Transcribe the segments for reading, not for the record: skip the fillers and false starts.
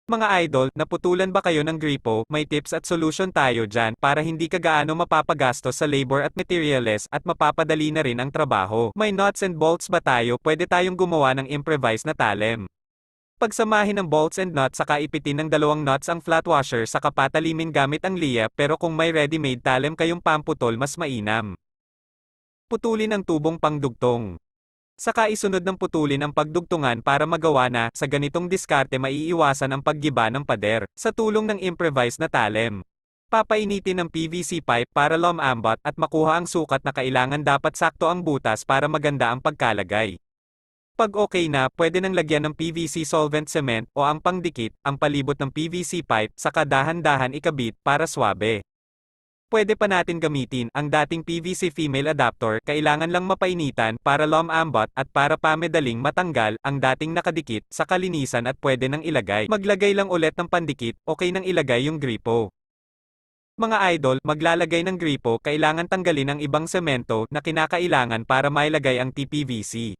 Mga idol, naputulan ba kayo ng gripo? May tips at solution tayo dyan para hindi ka gaano mapapagastos sa labor at materials at mapapadali na rin ang trabaho. May nuts and bolts ba tayo? Pwede tayong gumawa ng improvised na talem. Pagsamahin ng bolts and nuts saka ipitin ng dalawang nuts ang flat washer saka patalimin gamit ang liya, pero kung may ready-made talem kayong pamputol mas mainam. Putulin ang tubong pangdugtong. Saka isunod ng putulin ang pagdugtungan para magawa na. Sa ganitong diskarte maiiwasan ang paggiba ng pader, sa tulong ng improvised na talem. Papainitin ng PVC pipe para lumambot at makuha ang sukat na kailangan, dapat sakto ang butas para maganda ang pagkalagay. Pag okay na, pwede nang lagyan ng PVC solvent cement o ang pangdikit, ang palibot ng PVC pipe, saka dahan-dahan ikabit para swabe. Pwede pa natin gamitin ang dating PVC female adapter, kailangan lang mapainitan para lumambot at para pamadaling matanggal ang dating nakadikit sa kalinisan at pwede nang ilagay. Maglagay lang ulit ng pandikit, okay nang ilagay yung gripo. Mga idol, maglalagay ng gripo, kailangan tanggalin ang ibang semento na kinakailangan para mailagay ang TPVC.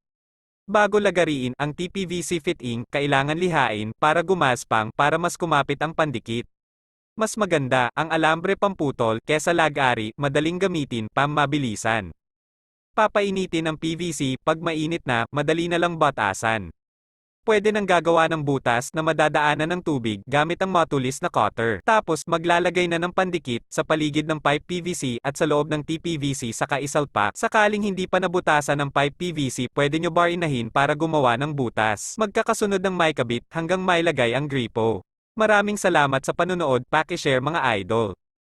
Bago lagariin ang TPVC fitting, kailangan lihain para gumaspang para mas kumapit ang pandikit. Mas maganda ang alambre pamputol kesa lagari, madaling gamitin, mabilisan. Papainitin ang PVC, pag mainit na, madali na lang batasan. Pwede nang gagawa ng butas na madadaanan ng tubig gamit ang matulis na cutter. Tapos maglalagay na ng pandikit sa paligid ng pipe PVC at sa loob ng TPVC saka isalpak. Sakaling hindi pa nabutasan ng pipe PVC, pwede nyo barinahin para gumawa ng butas. Magkakasunod ng maikabit hanggang mailagay ang gripo. Maraming salamat sa panonood, paki-share mga idol.